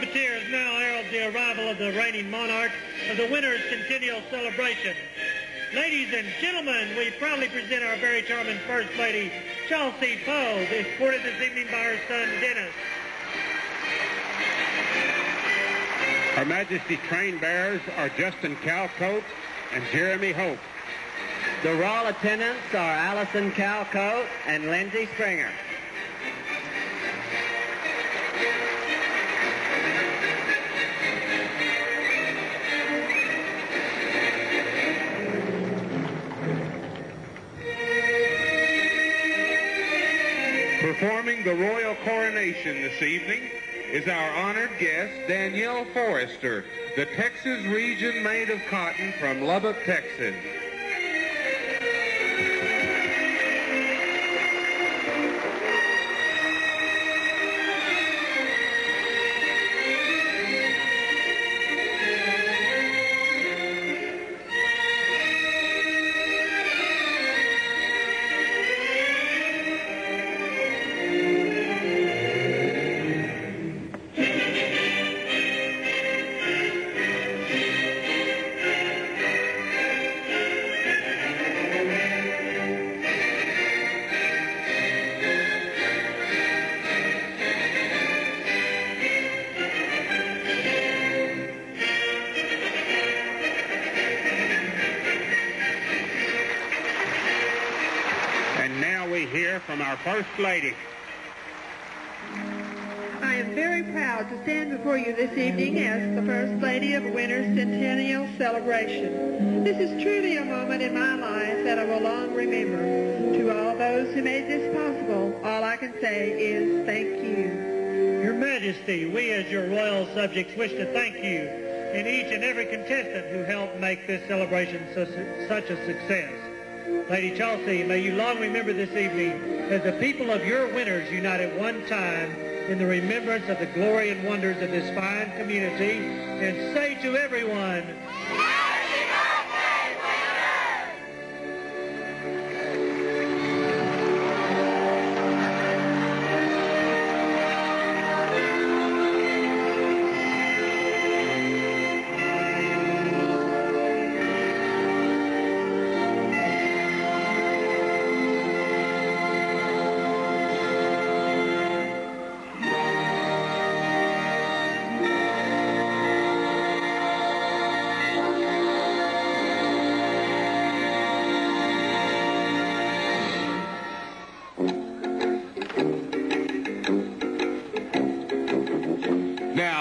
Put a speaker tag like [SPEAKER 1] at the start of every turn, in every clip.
[SPEAKER 1] trumpeters now herald the arrival of the reigning monarch of the winter's Centennial celebration. Ladies and gentlemen, we proudly present our very charming First Lady, Charlsie Poe, escorted this evening by her son, Dennis.
[SPEAKER 2] Her Majesty's train bearers are Justin Calcote and Jeremy Hope.
[SPEAKER 3] The Royal Attendants are Allison Calcote and Lindsay Springer.
[SPEAKER 4] Performing the royal coronation this evening is our honored guest, Danielle Forrester, the Texas Region Maid of Cotton from Lubbock, Texas.
[SPEAKER 2] From our First Lady.
[SPEAKER 5] I am very proud to stand before you this evening as the First Lady of Winter's Centennial celebration. This is truly a moment in my life that I will long remember. To all those who made this possible, all I can say is thank you.
[SPEAKER 1] Your Majesty, we as your royal subjects wish to thank you and each and every contestant who helped make this celebration such a success. Lady Charlsie, may you long remember this evening as the people of your winters unite at one time in the remembrance of the glory and wonders of this fine community, and say to everyone, Happy Birthday,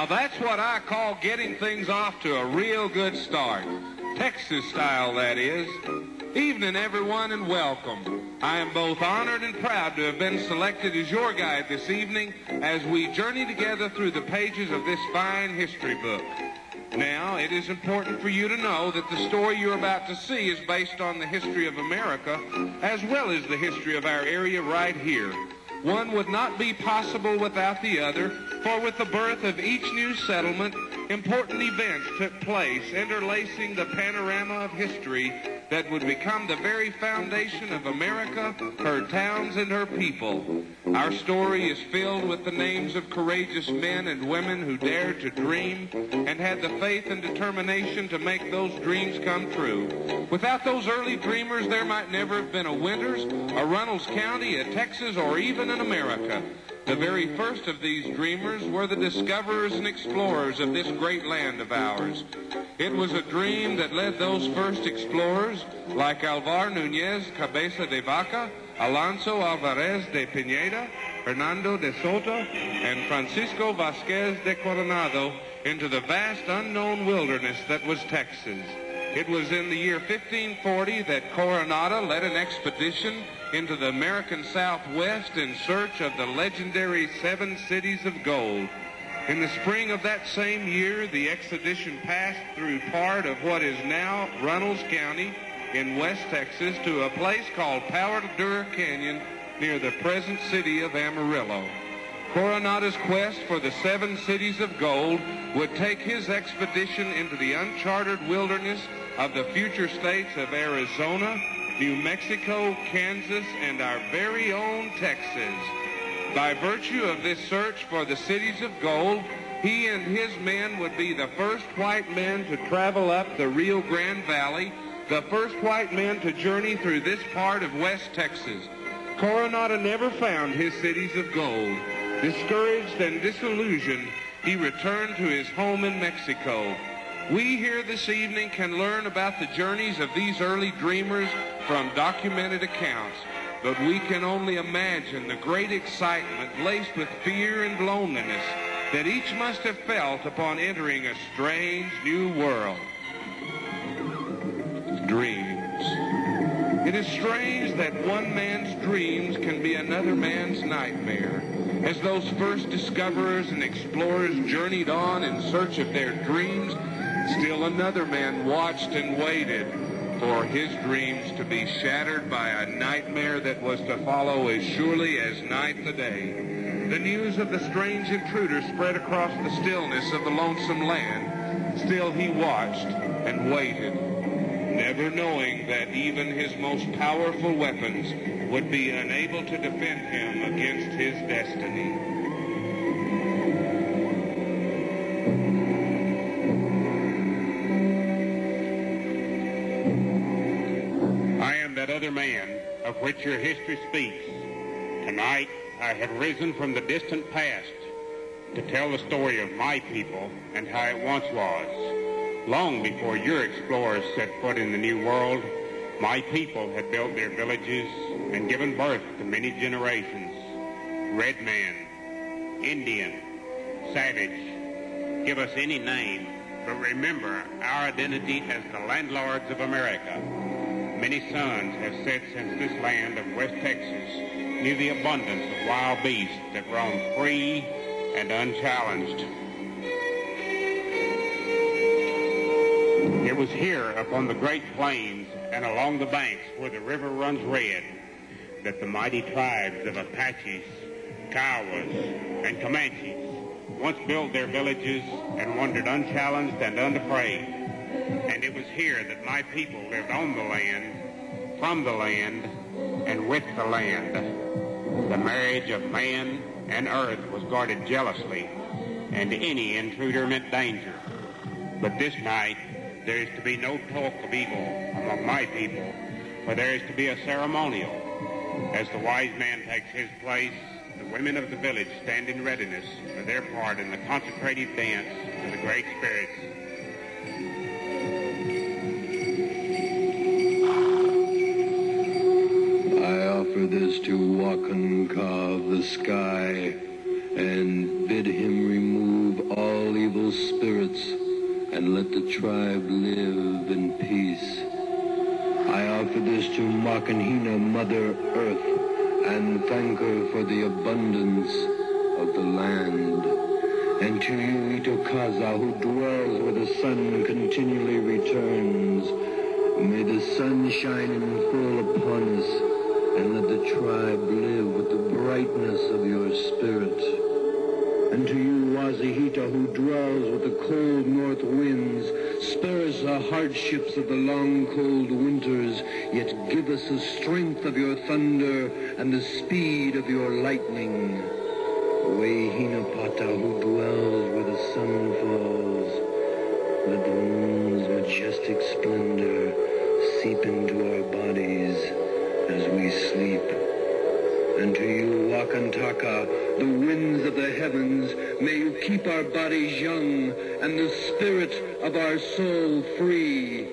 [SPEAKER 4] Now, that's what I call getting things off to a real good start. Texas style, that is. Evening, everyone, and welcome. I am both honored and proud to have been selected as your guide this evening as we journey together through the pages of this fine history book. Now, it is important for you to know that the story you're about to see is based on the history of America as well as the history of our area right here. One would not be possible without the other, for with the birth of each new settlement, important events took place, interlacing the panorama of history that would become the very foundation of America, her towns, and her people. Our story is filled with the names of courageous men and women who dared to dream and had the faith and determination to make those dreams come true. Without those early dreamers, there might never have been a Winters, a Runnels County, a Texas, or even an America. The very first of these dreamers were the discoverers and explorers of this great land of ours. It was a dream that led those first explorers, like Alvar Núñez Cabeza de Vaca, Alonso Alvarez de Pineda, Hernando de Soto, and Francisco Vasquez de Coronado, into the vast unknown wilderness that was Texas. It was in the year 1540 that Coronado led an expedition into the American Southwest in search of the legendary 7 cities of gold. In the spring of that same year, the expedition passed through part of what is now Runnels County in West Texas to a place called Powder Canyon near the present city of Amarillo. Coronado's quest for the 7 cities of gold would take his expedition into the uncharted wilderness of the future states of Arizona, New Mexico, Kansas, and our very own Texas. By virtue of this search for the cities of gold, He and his men would be the first white men to travel up the Rio Grande Valley, the first white men to journey through this part of West Texas. Coronado never found his cities of gold. Discouraged and disillusioned, he returned to his home in Mexico. We here this evening can learn about the journeys of these early dreamers from documented accounts, but we can only imagine the great excitement laced with fear and loneliness that each must have felt upon entering a strange new world. Dreams. It is strange that one man's dreams can be another man's nightmare. As those first discoverers and explorers journeyed on in search of their dreams, still another man watched and waited for his dreams to be shattered by a nightmare that was to follow as surely as night the day. The news of the strange intruder spread across the stillness of the lonesome land. Still he watched and waited, never knowing that even his most powerful weapons would be unable to defend him against his destiny.
[SPEAKER 2] That other man of which your history speaks. Tonight, I have risen from the distant past to tell the story of my people and how it once was. Long before your explorers set foot in the New World, my people had built their villages and given birth to many generations. Red man, Indian, savage, give us any name, but remember our identity as the landlords of America. Many suns have set since this land of West Texas knew the abundance of wild beasts that roam free and unchallenged. It was here upon the Great Plains and along the banks where the river runs red that the mighty tribes of Apaches, Kiowas, and Comanches once built their villages and wandered unchallenged and unafraid. And it was here that my people lived on the land, from the land, and with the land. The marriage of man and earth was guarded jealously, and any intruder meant danger. But this night, there is to be no talk of evil among my people, for there is to be a ceremonial. As the wise man takes his place, the women of the village stand in readiness for their part in the consecrated dance to the Great Spirits.
[SPEAKER 6] I offer this to Wakanka of the sky and bid him remove all evil spirits and let the tribe live in peace. I offer this to Makanhina, Mother Earth, and thank her for the abundance of the land. And to you, Itokaza, who dwells where the sun continually returns, may the sun shine in full upon us, and let the tribe live with the brightness of your spirit. And to you, Wazihita, who dwells with the cold north winds, spare us the hardships of the long cold winters, yet give us the strength of your thunder and the speed of your lightning. Wahinapata, who dwells where the sun falls, let the moon's majestic splendor seep into our bodies as we sleep. And to you, Wakantaka, the winds of the heavens, may you keep our bodies young and the spirit of our soul free.